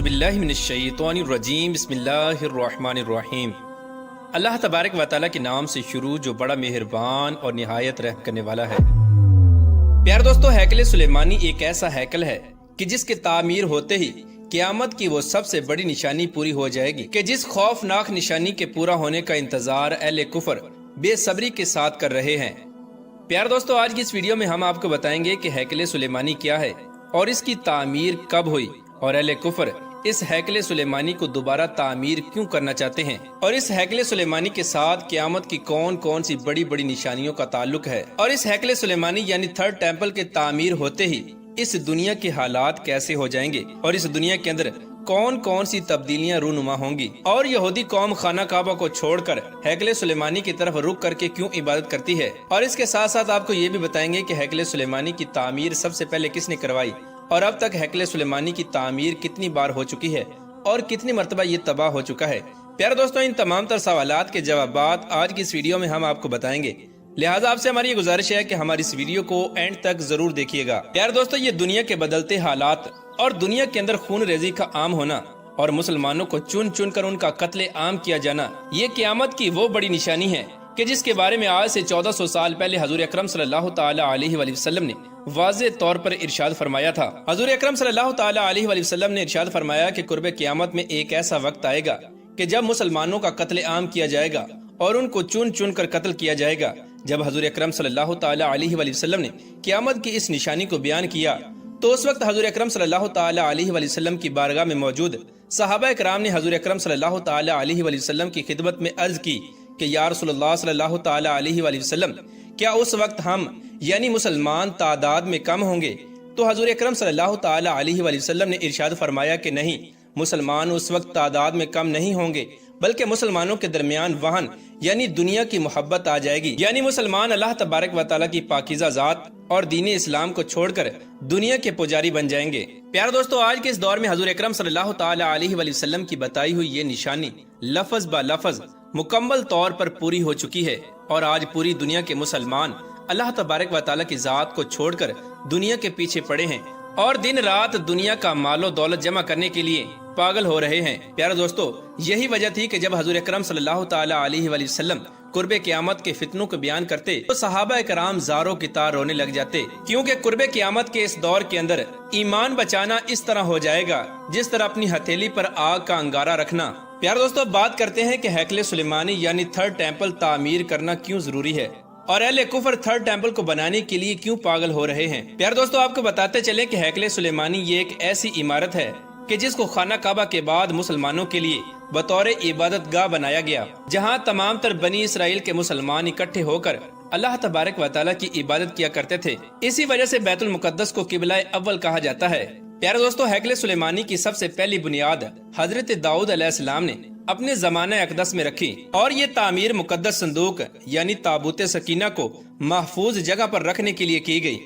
اعوذ باللہ من الشیطان الرجیم بسم اللہ الرحمن الرحیم۔ اللہ تبارک و تعالیٰ کے نام سے شروع جو بڑا مہربان اور نہایت رحم کرنے والا ہے۔ پیارے دوستو، ہیکل سلیمانی ایک ایسا ہیکل ہے کہ جس کے تعمیر ہوتے ہی قیامت کی وہ سب سے بڑی نشانی پوری ہو جائے گی کہ جس خوفناک نشانی کے پورا ہونے کا انتظار اہل کفر بے صبری کے ساتھ کر رہے ہیں۔ پیارے دوستو، آج کی اس ویڈیو میں ہم آپ کو بتائیں گے کہ ہیکل سلیمانی کیا ہے اور اس کی تعمیر کب ہوئی، اور اہل کفر اس ہیکل سلیمانی کو دوبارہ تعمیر کیوں کرنا چاہتے ہیں، اور اس ہیکل سلیمانی کے ساتھ قیامت کی کون کون سی بڑی بڑی نشانیوں کا تعلق ہے، اور اس ہیکل سلیمانی یعنی تھرڈ ٹیمپل کے تعمیر ہوتے ہی اس دنیا کے حالات کیسے ہو جائیں گے، اور اس دنیا کے اندر کون کون سی تبدیلیاں رونما ہوں گی، اور یہودی قوم خانہ کعبہ کو چھوڑ کر ہیکل سلیمانی کی طرف رخ کر کے کیوں عبادت کرتی ہے، اور اس کے ساتھ ساتھ آپ کو یہ بھی بتائیں گے کہ ہیکل سلیمانی کی تعمیر سب سے پہلے کس نے کروائی، اور اب تک ہیکل سلیمانی کی تعمیر کتنی بار ہو چکی ہے اور کتنی مرتبہ یہ تباہ ہو چکا ہے۔ پیارے دوستوں، ان تمام تر سوالات کے جوابات آج کی اس ویڈیو میں ہم آپ کو بتائیں گے، لہٰذا آپ سے ہماری یہ گزارش ہے کہ ہماری اس ویڈیو کو اینڈ تک ضرور دیکھیے گا۔ پیارے دوستوں، یہ دنیا کے بدلتے حالات اور دنیا کے اندر خون ریزی کا عام ہونا اور مسلمانوں کو چن چن کر ان کا قتل عام کیا جانا، یہ قیامت کی وہ بڑی نشانی ہے کہ جس کے بارے میں آج سے 1400 سال پہلے حضور اکرم صلی اللہ تعالی علیہ وآلہ وسلم نے واضح طور پر ارشاد فرمایا تھا۔ حضور اکرم صلی اللہ تعالی علیہ وآلہ وسلم نے ارشاد فرمایا کہ قرب قیامت میں ایک ایسا وقت آئے گا کہ جب مسلمانوں کا قتل عام کیا جائے گا اور ان کو چن چن کر قتل کیا جائے گا۔ جب حضور اکرم صلی اللہ تعالی علیہ وآلہ وسلم نے قیامت کی اس نشانی کو بیان کیا تو اس وقت حضور اکرم صلی اللہ تعالی علیہ وآلہ وسلم کی بارگاہ میں موجود صحابہ کرام نے حضور اکرم صلی اللہ تعالی علیہ وآلہ وسلم کی خدمت میں عرض کی کہ یا رسول اللہ صلی اللہ تعالی علیہ وآلہ وسلم، کیا اس وقت ہم یعنی مسلمان تعداد میں کم ہوں گے؟ تو حضور اکرم صلی اللہ تعالی علیہ وآلہ وسلم نے ارشاد فرمایا کہ نہیں، مسلمان اس وقت تعداد میں کم نہیں ہوں گے، بلکہ مسلمانوں کے درمیان وہن یعنی دنیا کی محبت آ جائے گی، یعنی مسلمان اللہ تبارک و تعالیٰ کی پاکیزہ ذات اور دین اسلام کو چھوڑ کر دنیا کے پجاری بن جائیں گے۔ پیارے دوستو، آج کے اس دور میں حضور اکرم صلی اللہ تعالی علیہ وآلہ وسلم کی بتائی ہوئی یہ نشانی لفظ با لفظ مکمل طور پر پوری ہو چکی ہے، اور آج پوری دنیا کے مسلمان اللہ تبارک و تعالیٰ کی ذات کو چھوڑ کر دنیا کے پیچھے پڑے ہیں اور دن رات دنیا کا مال و دولت جمع کرنے کے لیے پاگل ہو رہے ہیں۔ پیارے دوستو، یہی وجہ تھی کہ جب حضور اکرم صلی اللہ تعالی علیہ وآلہ وسلم قرب قیامت کے فتنوں کو بیان کرتے تو صحابہ کرام زاروں کی طرح رونے لگ جاتے، کیونکہ قرب قیامت کے اس دور کے اندر ایمان بچانا اس طرح ہو جائے گا جس طرح اپنی ہتھیلی پر آگ کا انگارہ رکھنا۔ پیارے دوستو، بات کرتے ہیں کہ ہیکل سلیمانی یعنی تھرڈ ٹیمپل تعمیر کرنا کیوں ضروری ہے اور اہل کفر تھرڈ ٹیمپل کو بنانے کے لیے کیوں پاگل ہو رہے ہیں۔ پیارے دوستو، آپ کو بتاتے چلیں کہ ہیکل سلیمانی یہ ایک ایسی عمارت ہے کہ جس کو خانہ کعبہ کے بعد مسلمانوں کے لیے بطور عبادت گاہ بنایا گیا، جہاں تمام تر بنی اسرائیل کے مسلمان اکٹھے ہو کر اللہ تبارک و تعالیٰ کی عبادت کیا کرتے تھے۔ اسی وجہ سے بیت المقدس کو قبلہ اول کہا جاتا ہے۔ پیارے دوستو، ہیکل سلیمانی کی سب سے پہلی بنیاد حضرت داؤد علیہ السلام نے اپنے زمانہ اقدس میں رکھی، اور یہ تعمیر مقدس صندوق یعنی تابوت سکینہ کو محفوظ جگہ پر رکھنے کے لیے کی گئی،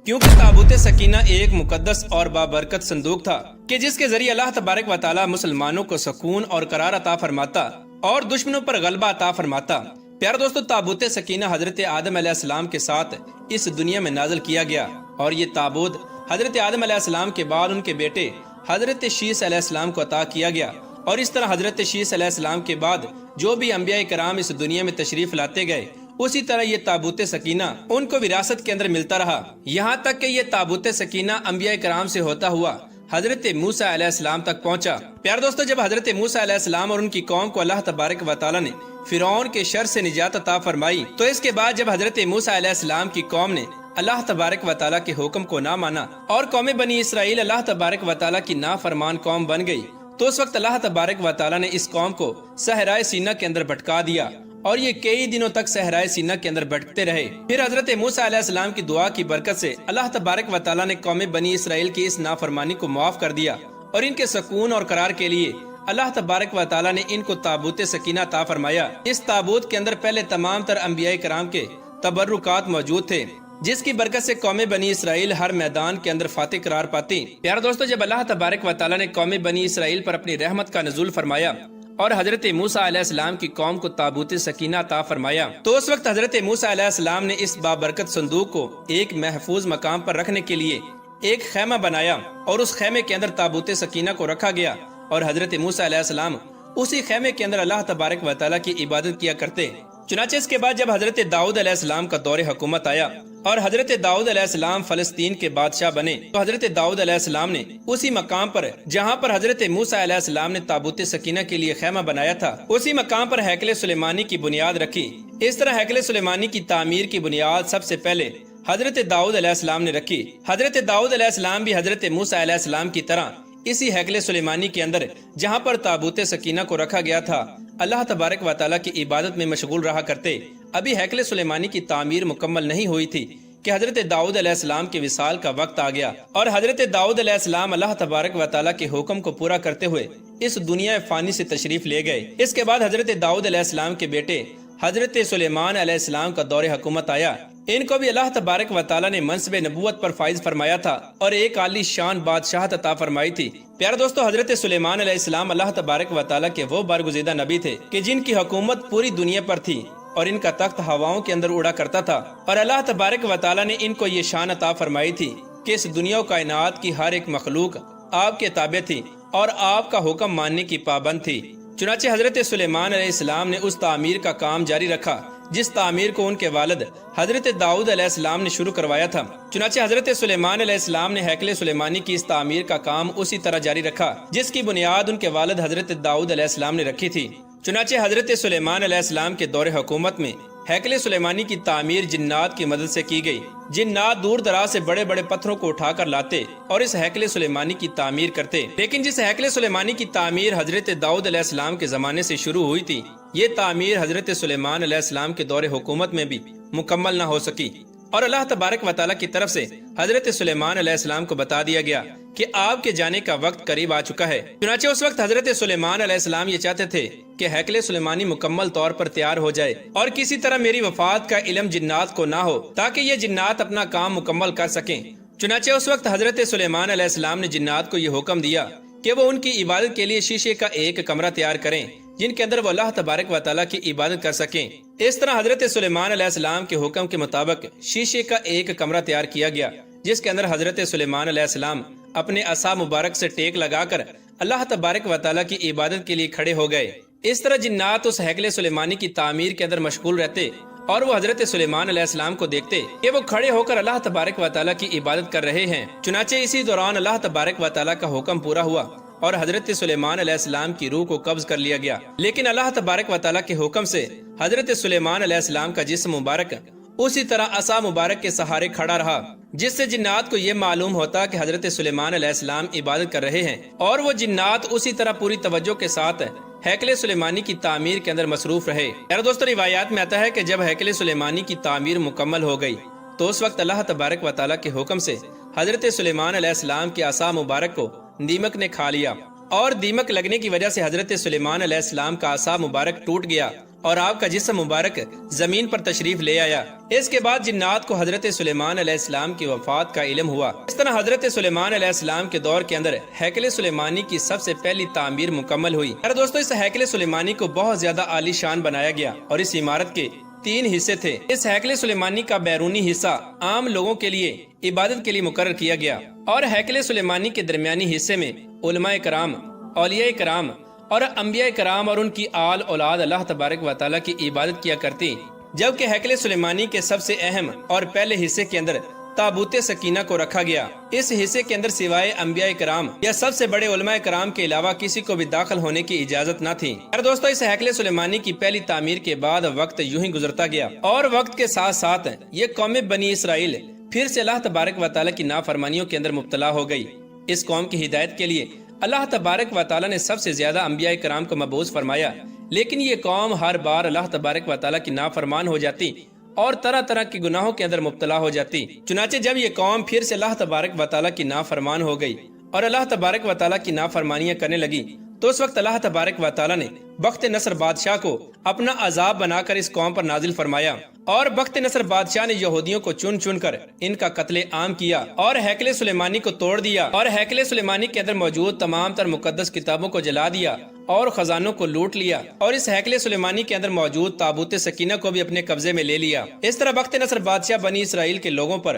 کیونکہ تابوت سکینہ ایک مقدس اور بابرکت صندوق تھا کہ جس کے ذریعے اللہ تبارک و تعالیٰ مسلمانوں کو سکون اور قرار عطا فرماتا اور دشمنوں پر غلبہ عطا فرماتا۔ پیارے دوستو، تابوت سکینہ حضرت آدم علیہ السلام کے ساتھ اس دنیا میں نازل کیا گیا، اور یہ تابوت حضرت آدم علیہ السلام کے بعد ان کے بیٹے حضرت شیس علیہ السلام کو عطا کیا گیا، اور اس طرح حضرت شیس علیہ السلام کے بعد جو بھی انبیاء کرام اس دنیا میں تشریف لاتے گئے، اسی طرح یہ تابوت سکینہ ان کو وراثت کے اندر ملتا رہا، یہاں تک کہ یہ تابوت سکینہ انبیاء کرام سے ہوتا ہوا حضرت موسیٰ علیہ السلام تک پہنچا۔ پیارے دوستو، جب حضرت موسیٰ علیہ السلام اور ان کی قوم کو اللہ تبارک و تعالیٰ نے فرعون کے شر سے نجات عطا فرمائی، تو اس کے بعد جب حضرت موسیٰ علیہ السلام کی قوم نے اللہ تبارک و تعالیٰ کے حکم کو نہ مانا اور قوم بنی اسرائیل اللہ تبارک و تعالیٰ کی نافرمان قوم بن گئی، تو اس وقت اللہ تبارک و تعالیٰ نے اس قوم کو صحرائے سینا کے اندر بھٹکا دیا، اور یہ کئی دنوں تک صحرائے سینا کے اندر بھٹکتے رہے۔ پھر حضرت موسیٰ علیہ السلام کی دعا کی برکت سے اللہ تبارک و تعالیٰ نے قوم بنی اسرائیل کی اس نافرمانی کو معاف کر دیا، اور ان کے سکون اور قرار کے لیے اللہ تبارک و تعالیٰ نے ان کو تابوت سکینہ عطا فرمایا۔ اس تابوت کے اندر پہلے تمام تر انبیاء کرام کے تبرکات موجود تھے، جس کی برکت سے قوم بنی اسرائیل ہر میدان کے اندر فاتح قرار پاتی۔ پیارے دوستو، جب اللہ تبارک و تعالیٰ نے قوم بنی اسرائیل پر اپنی رحمت کا نزول فرمایا اور حضرت موسیٰ علیہ السلام کی قوم کو تابوت سکینہ عطا فرمایا، تو اس وقت حضرت موسیٰ علیہ السلام نے اس بابرکت صندوق کو ایک محفوظ مقام پر رکھنے کے لیے ایک خیمہ بنایا اور اس خیمے کے اندر تابوت سکینہ کو رکھا گیا، اور حضرت موسیٰ علیہ السلام اسی خیمے کے اندر اللہ تبارک و تعالیٰ کی عبادت کیا کرتے۔ چنانچہ اس کے بعد جب حضرت داؤد علیہ السلام کا دور حکومت آیا اور حضرت داؤد علیہ السلام فلسطین کے بادشاہ بنے، تو حضرت داؤد علیہ السلام نے اسی مقام پر جہاں پر حضرت موسیٰ علیہ السلام نے تابوت سکینہ کے لیے خیمہ بنایا تھا، اسی مقام پر ہیکل سلیمانی کی بنیاد رکھی۔ اس طرح ہیکل سلیمانی کی تعمیر کی بنیاد سب سے پہلے حضرت داؤد علیہ السلام نے رکھی۔ حضرت داؤد علیہ السلام بھی حضرت موسیٰ علیہ السلام کی طرح اسی ہیکل سلیمانی کے اندر جہاں پر تابوت سکینہ کو رکھا گیا تھا، اللہ تبارک و تعالیٰ کی عبادت میں مشغول رہا کرتے۔ ابھی ہیکل سلیمانی کی تعمیر مکمل نہیں ہوئی تھی کہ حضرت داؤد علیہ السلام کے وصال کا وقت آ گیا، اور حضرت داؤد علیہ السلام اللہ تبارک و تعالیٰ کے حکم کو پورا کرتے ہوئے اس دنیا فانی سے تشریف لے گئے۔ اس کے بعد حضرت داؤد علیہ السلام کے بیٹے حضرت سلیمان علیہ السلام کا دور حکومت آیا۔ ان کو بھی اللہ تبارک و تعالیٰ نے منصب نبوت پر فائز فرمایا تھا اور ایک عالی شان بادشاہت عطا فرمائی تھی۔ پیارے دوستو، حضرت سلیمان علیہ السلام اللہ تبارک و تعالیٰ کے وہ برگزیدہ نبی تھے کہ جن کی حکومت پوری دنیا پر تھی اور ان کا تخت ہواؤں کے اندر اڑا کرتا تھا، اور اللہ تبارک و تعالیٰ نے ان کو یہ شان عطا فرمائی تھی کہ اس دنیا و کائنات کی ہر ایک مخلوق آپ کے تابع تھی اور آپ کا حکم ماننے کی پابند تھی۔ چنانچہ حضرت سلیمان علیہ السلام نے اس تعمیر کا کام جاری رکھا جس تعمیر کو ان کے والد حضرت داؤد علیہ السلام نے شروع کروایا تھا۔ چنانچہ حضرت سلیمان علیہ السلام نے ہیکل سلیمانی کی اس تعمیر کا کام اسی طرح جاری رکھا جس کی بنیاد ان کے والد حضرت داؤد علیہ السلام نے رکھی تھی۔ چنانچہ حضرت سلیمان علیہ السلام کے دور حکومت میں ہیکل سلیمانی کی تعمیر جنات کی مدد سے کی گئی۔ جنات دور دراز سے بڑے بڑے پتھروں کو اٹھا کر لاتے اور اس ہیکل سلیمانی کی تعمیر کرتے، لیکن جس ہیکل سلیمانی کی تعمیر حضرت داؤد علیہ السلام کے زمانے سے شروع ہوئی تھی، یہ تعمیر حضرت سلیمان علیہ السلام کے دور حکومت میں بھی مکمل نہ ہو سکی، اور اللہ تبارک و تعالیٰ کی طرف سے حضرت سلیمان علیہ السلام کو بتا دیا گیا کہ آپ کے جانے کا وقت قریب آ چکا ہے۔ چنانچہ اس وقت حضرت سلیمان علیہ السلام یہ چاہتے تھے کہ ہیکل سلیمانی مکمل طور پر تیار ہو جائے اور کسی طرح میری وفات کا علم جنات کو نہ ہو تاکہ یہ جنات اپنا کام مکمل کر سکیں۔ چنانچہ اس وقت حضرت سلیمان علیہ السلام نے جنات کو یہ حکم دیا کہ وہ ان کی عبادت کے لیے شیشے کا ایک کمرہ تیار کریں جن کے اندر وہ اللہ تبارک و تعالیٰ کی عبادت کر سکیں۔ اس طرح حضرت سلیمان علیہ السلام کے حکم کے مطابق شیشے کا ایک کمرہ تیار کیا گیا جس کے اندر حضرت سلیمان علیہ السلام اپنے عصا مبارک سے ٹیک لگا کر اللہ تبارک و تعالیٰ کی عبادت کے لیے کھڑے ہو گئے۔ اس طرح جنات اس ہیکل سلیمانی کی تعمیر کے اندر مشغول رہتے اور وہ حضرت سلیمان علیہ السلام کو دیکھتے کہ وہ کھڑے ہو کر اللہ تبارک و تعالیٰ کی عبادت کر رہے ہیں۔ چنانچہ اسی دوران اللہ تبارک و تعالیٰ کا حکم پورا ہوا اور حضرت سلیمان علیہ السلام کی روح کو قبض کر لیا گیا، لیکن اللہ تبارک و تعالیٰ کے حکم سے حضرت سلیمان علیہ السلام کا جسم مبارک اسی طرح عصا مبارک کے سہارے کھڑا رہا، جس سے جنات کو یہ معلوم ہوتا کہ حضرت سلیمان علیہ السلام عبادت کر رہے ہیں، اور وہ جنات اسی طرح پوری توجہ کے ساتھ ہیکل سلیمانی کی تعمیر کے اندر مصروف رہے۔ یار دوستو، روایات میں آتا ہے کہ جب ہیکل سلیمانی کی تعمیر مکمل ہو گئی تو اس وقت اللہ تبارک و تعالیٰ کے حکم سے حضرت سلیمان علیہ السلام کے عصا مبارک کو دیمک نے کھا لیا، اور دیمک لگنے کی وجہ سے حضرت سلیمان علیہ السلام کا عصا مبارک ٹوٹ گیا اور آپ کا جسم مبارک زمین پر تشریف لے آیا۔ اس کے بعد جنات کو حضرت سلیمان علیہ السلام کی وفات کا علم ہوا۔ اس طرح حضرت سلیمان علیہ السلام کے دور کے اندر ہیکل سلیمانی کی سب سے پہلی تعمیر مکمل ہوئی۔ دوستو، اس ہیکل سلیمانی کو بہت زیادہ عالی شان بنایا گیا اور اس عمارت کے 3 حصے تھے۔ اس ہیکل سلیمانی کا بیرونی حصہ عام لوگوں کے لیے عبادت کے لیے مقرر کیا گیا، اور ہیکل سلیمانی کے درمیانی حصے میں علماء کرام، اولیاء کرام اور انبیاء کرام اور ان کی آل اولاد اللہ تبارک و تعالیٰ کی عبادت کیا کرتی، جبکہ ہیکل سلیمانی کے سب سے اہم اور پہلے حصے کے اندر تابوت سکینہ کو رکھا گیا۔ اس حصے کے اندر سوائے انبیاء کرام یا سب سے بڑے علماء کرام کے علاوہ کسی کو بھی داخل ہونے کی اجازت نہ تھی۔ دوستو، اس ہیکل سلیمانی کی پہلی تعمیر کے بعد وقت یوں ہی گزرتا گیا، اور وقت کے ساتھ ساتھ یہ قوم بنی اسرائیل پھر سے اللہ تبارک و تعالیٰ کی نافرمانیوں کے اندر مبتلا ہو گئی۔ اس قوم کی ہدایت کے لیے اللہ تبارک و تعالیٰ نے سب سے زیادہ انبیاء کرام کو مبعوث فرمایا، لیکن یہ قوم ہر بار اللہ تبارک و تعالیٰ کی نافرمان ہو جاتی اور طرح طرح کے گناہوں کے اندر مبتلا ہو جاتی۔ چنانچہ جب یہ قوم پھر سے اللہ تبارک و تعالیٰ کی نافرمان ہو گئی اور اللہ تبارک و تعالیٰ کی نافرمانیاں کرنے لگی، تو اس وقت اللہ تبارک و تعالیٰ نے بخت نصر بادشاہ کو اپنا عذاب بنا کر اس قوم پر نازل فرمایا، اور بخت نصر بادشاہ نے یہودیوں کو چن چن کر ان کا قتل عام کیا اور ہیکل سلیمانی کو توڑ دیا، اور ہیکل سلیمانی کے اندر موجود تمام تر مقدس کتابوں کو جلا دیا اور خزانوں کو لوٹ لیا، اور اس ہیکل سلیمانی کے اندر موجود تابوت سکینہ کو بھی اپنے قبضے میں لے لیا۔ اس طرح بخت نصر بادشاہ بنی اسرائیل کے لوگوں پر